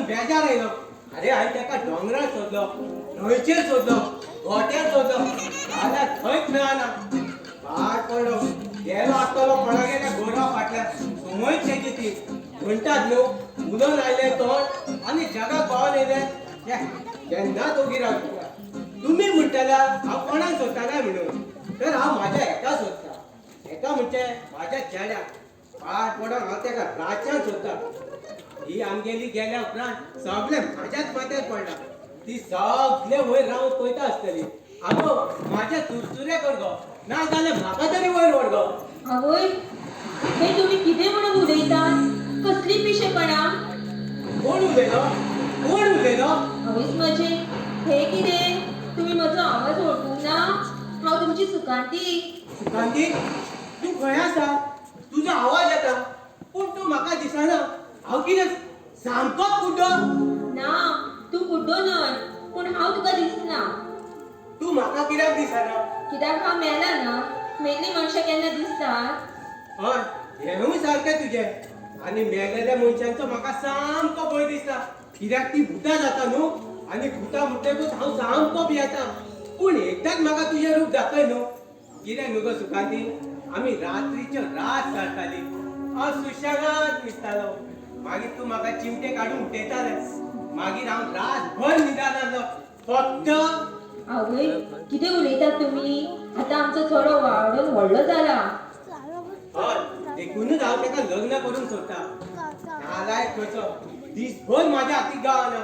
बेजार येयलो. अरे हांवें ताका डोंगरार सोदलो, न्हंयचेर सोदलो, गोट्यार सोदलो, जाल्यार थंयच मेळना. फाट पडलो, गेलो आसतलो कोणागेल्या गोरवा फाटल्यान, संवयच तेजी ती. म्हणटात न्हू, उलोवन आयले तोंड आनी जगाक पावोन येयले. केन्नाच ओगी रावता. तुमी म्हणटल्यार हांव कोणाक सोदता काय म्हणून, तर हांव म्हाज्या हेका सोदता. हेका म्हणजे म्हाज्या चेड्याक. फाट पडोन हांव ताका रातच्यान सोदता. ही आमगेली गेल्या उपरांत सगळे म्हाज्याच माथ्यार पडला. ती सगळे वयर रावन पळयता आसतली. आगो म्हाजे सुरसुरे कर गो, ना जाल्यार म्हाका तरी वयर व्हर गो. आवय, हे तुम्ही कितें म्हणून उलयतात? कसली पिशेपणा? कोण उलयलो? कोण उलयलो? आवयच म्हजे, हे कितें? तुम्ही म्हजो आवाज वळखूंक ना? हांव तुमची सुकांती. सुकांती, तू खंय आसा? तुजो आवाज येता, पूण तू म्हाका दिसना. हांव कितें सामकोच कुड्डो? ना, तू कुड्डो न्हय, पूण हांव तुका दिसना. तू म्हाका कित्याक दिसना? कित्याक हांव मेला ना. मेल्ली मनशां केन्ना दिसतात? हय, हेंवूय सारकें तुजें. आनी मेलेल्या मनशांचो म्हाका सामको भंय दिसता. कित्याक ती भुतां जाता न्हू, आनी भुतां म्हणटकूच हांव सामको भियेता. पूण एकदांच म्हाका तुजें रूप दाखय न्हू. कितें न्हू गो सुकांती, आमी रात्रीच्यो रात सारताली. हांव सुशेगाद न्हिदतालो. मागीर तूं म्हाका चिमटे काडून उठयतालें. मागीर हांव रातभर न्हिदान आसलो. फक्त आवय, कितें उलयतात तुमी? आतां आमचो चलो वाडून व्हडलो जाला. हय, देखूनच हांव ताका लग्न करून सोदता. नालायक खंयचो, दिसभर म्हाज्या हातीक गावना.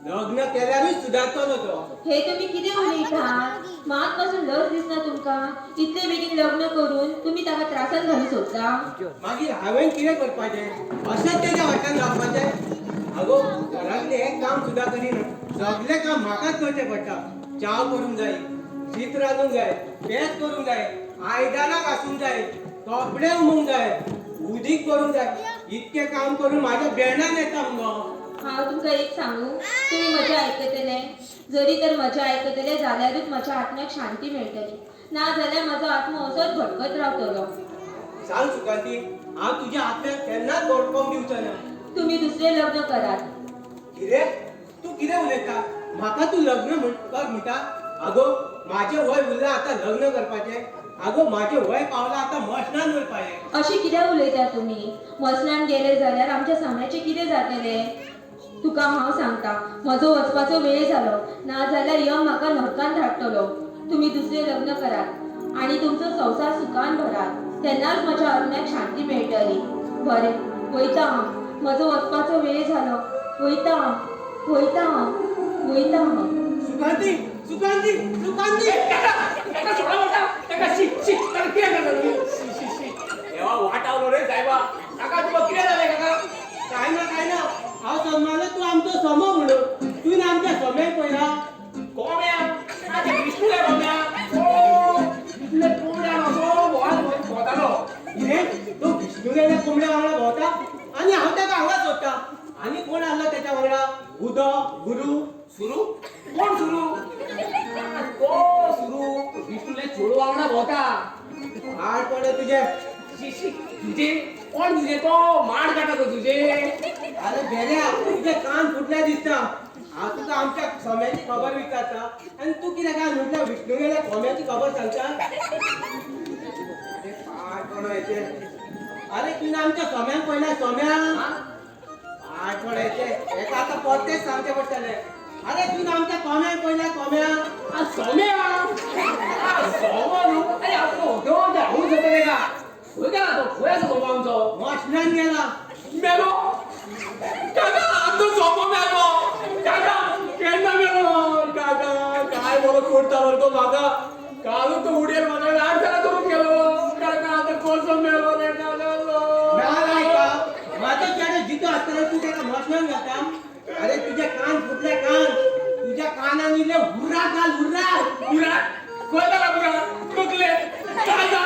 लग्न केल्यारूच सुदारतलो तो. हे तुम्ही कितें उलयतात? मात पासून लज दिसना तुमकां? इतले बेगीन लग्न करून तुम्ही ताका त्रासान घालूंक सोदता? मागीर हांवें कितें करपाचें? अशेंच तेज्या वाट्यान रावपाचें? आगो घरांतलें एक काम सुद्दां करिना. सगळें काम म्हाकाच करचें पडटा. च्या करूंक जाय, शीत रांदूंक जाय, पेज करूंक जाय, आयदनां घासूंक जाय, कपडे उमूंक जाय, उदीक करूंक जाय. इतकें काम करून म्हाज्या बेणान येता मुगो. हांव तुमकां एक सांगू, तुम्ही म्हजें आयकतले. जरी तर म्हजें आयकतले जाल्यारूच म्हज्या आत्म्याक शांती मेळटली. ना जाल्यार म्हजो आत्मो असोच भटकत रावतलो. सांग सुकांती, हांव तुज्या आत्म्याक केन्नाच भटकोवंक दिवचो ना. तुम्ही दुसरें लग्न करात. कितें? तू कितें उलयता? म्हाका तू लग्न कर म्हणटा? आगो म्हाजें वय उरलां आतां लग्न करपाचें. आगो म्हाजें वय पावलां आतां मसणान वचपाचें. अशी कित्याक उलयतात तुमी? मसणान गेले जाल्यार आमच्या साम्याचें कितें जातलें? तुका हांव सांगता, म्हजो वचपाचो वेळ जालो. ना जाल्यार यम म्हाका नरकान धाडटलो. तुमी दुसरें लग्न करात आनी तुमचो संवसार सुखान भरात. तेन्नाच म्हज्या आत्म्याक शांती मेळटली. बरें, वयता हांव. म्हजो वचपाचो वेळ जालो. वयता हांव, वयता हांव, वयता हांव. सुकांती, सुकांती, सुकांती! ताका सोडा म्हणटा, ताका शी शी ताका कितें करता तुमी? शी शी शी. देवा वाटावलो रे सायबा. काका तुका कितें जालें काका? काय ना. हांव समजलो तू आमचो सोमो म्हणून. तुवें आमच्या सोम्याक पळयला? कोम्या, आजे विष्णू रे कोम्या. ओ, इतले कोंबड्या नको बोवाल भोंवतालो. कितें? तो विष्णू गेल्या कोंबड्या वांगडा भोंवता आनी हांव ताका हांगा सोदता. आनी कोण आसलो तेच्या वांगडा? उदो, गुरू? सुरू? कोण सुरू? तो सुरू विष्णूले चोडू वांगडा भोंवता. हाड पडे तुजे. शी शी तुजे कोण तुजे तो माड काटा तो तुजे. अरे बेल्या, तुजे कान फुटल्या दिसता. हांव तुका आमच्या सोम्याची खबर विचारता आनी तू कितें काय म्हटलं विष्णू गेल्या कोंब्याची खबर सांगता? अरे फाट पडायचे. अरे तुवें आमच्या सोम्याक पळयला? सोम्या फाट पडायचे. हेका आतां परतेच सांगचें पडटलें. अरे तुवें आमच्या कोम्याक पळयला? कोम्या आ सोम्या. आ सोमो न्हू. अरे आपलो देव जा हांव जाता तेका. खंय गेला तो? खंय आसा सोमो आमचो? मसणान गेला. मेलो. काका आमचो सोमो मेलो. काका केन्ना मेलो? काका काय बरो करतालो तो म्हाका. कालूच तो उडयेर म्हाका लाडसाला करून गेलो. काका आतां कसो मेलो रे काका तो. नालायक, म्हाजो चेडो जितो आसतना तूं ताका मसणान घालता? अरे तुजे कान फुटले कान. तुज्या कानान इल्ले हुर्रा घाल, हुर्रा. बुरा खंय गेला बुरा? टुकले. काका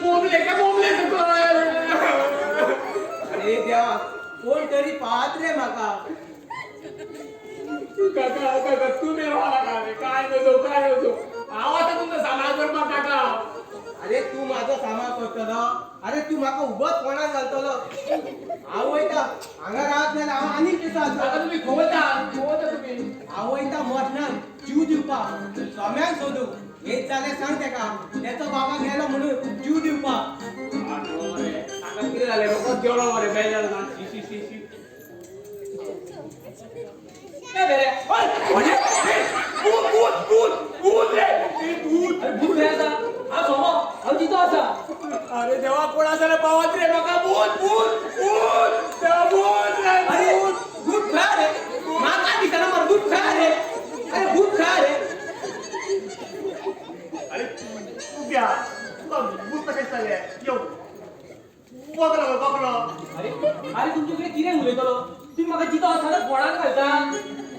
मोमले का मोमले सकयल. अरे देवा, कोण तरी पाहत रे म्हाका. काका तू मेलो आला रे. काय नजो. हांव आतां तुमचो सांबाळ करपाक काका. अरे तू माझो सामाळ करतलो? अरे तू म्हाका उबोच कोणाक घालतलो? हांव वयता हांगा रावत नाल्यार हांव आनीक दिसा काका तुम्ही खोवता तुम्ही हांव वयता मटणान जीव दिवपाक सोम्याक सोदू हेच जाल्यार सांग तेका तेचो बाबा गेलो म्हणून जीव दिवपाक काका कितें जालें रोखोच जेवलो मरे बेजार ना शी शी शी शी काय रे ओय भूत रे अरे भूत रे आता हा सोमो हा जितो असा अरे देवा कोण असा रे पावत रे म्हाका भूत देवा भूत रे अरे भूत खा रे म्हाका दिसना मर भूत खा रे अरे भूत खा रे अरे उद्या तुला भूत कशें जालें यो वगलो अरे अरे तुमच्याकडे कितें उलयतलो तुम्ही म्हाका जितो असा ना कोणाक घालता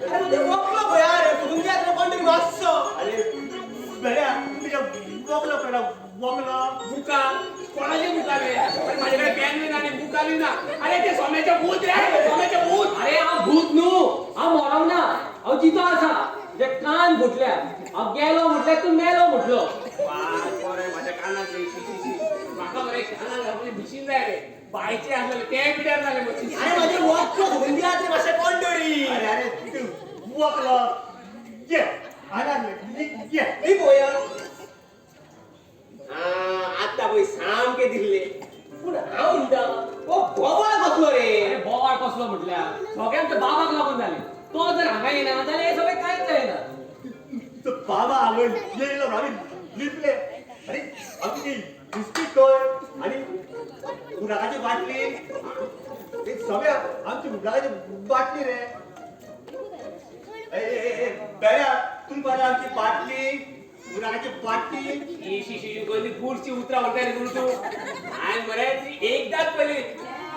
अरे म्हणजे वकलो खंय हा रे तुमच्या हातून कोण तरी मातसो अरे बऱ्या तुझ्या वगलो पळय वगलो बुका कोणाचे बुका रे अरे माझ्याकडे पॅन नाही आणि बुका नाही ना अरे ते सोम्याचे भूत रे सोम्याचे भूत अरे हा भूत न्हू हा मरव ना हांव जितो आसा जे कान फुटल्या हांव गेलो म्हटल्यार तूं मेलो म्हटलो बरे माझ्या कानाक म्हाका बरे कानाक घालून भिशीन जाय रे बायचे आसले ते पिड्यार जाले अरे माझे वकलो हुंदी हात रे मातशे कोण तरी अरे अरे तू वगलो ये आला ये ती पळया आत्ता पळय सामके दिल्ले पूण हांव म्हणटा ओ बोवाळ बसलो रे अरे बोवाळ कसलो म्हटल्यार सगळ्यांच्या बाबाक लागून जाले तो जर हांगा येना जाल्यार हे सगळें कांयच जायना तो बाबा हांगा येयलो आमी लिपले अरे आमची बिस्कीट खंय आनी उदकाची बाटली ते सगळे आमची उदकाची बाटली रे ए बऱ्या तूं बऱ्या आमची बाटली उदकाची बाटली शी कोणी पुढची उतरा म्हणता रे तू आणि बरे एकदाच पडली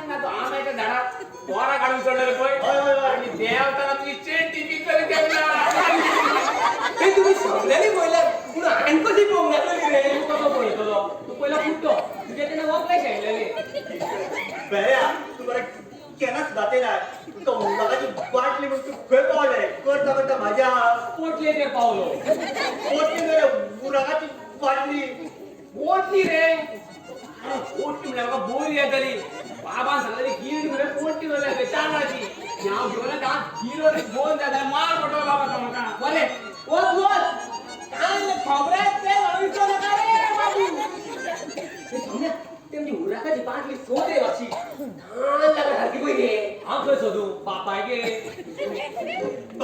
ना तो आंब्याच्या झाडात पोरा काढून चढलेलं होय, होय, होय. पळय आणि देवताना तुझी चेन टिपी करी देवला हे तुम्ही सगळ्यांनी पळयल्यार पूण हांवें कशी पळोवंक नासली रे तू कसो पळयतलो तू पयला फुट्टो तुजे तेन्ना वकले शेणलेले बऱ्या तू बरं केन्नाच दातेला तुका उदकाची बाटली म्हणून तू खंय पावले करता करता म्हाज्या पोटले ते पावलो पोटली रे उदकाची बाटली पोटली रे पोटली म्हणजे म्हाका बोर येतली बाबान सांगलेली गिरण मरे पोटली वयले तांदळाची हांव घेवन का गिरो रे दोन जाता मार पडलो बाबा म्हाका बरे वच वच काय खोबऱ्यात ते लाविचो नका रे बाबू हे समजा तेमची उराकाची बाटली सोद रे अशी धान लागला सारखी पळय रे हांव खंय सोदूं बापायगे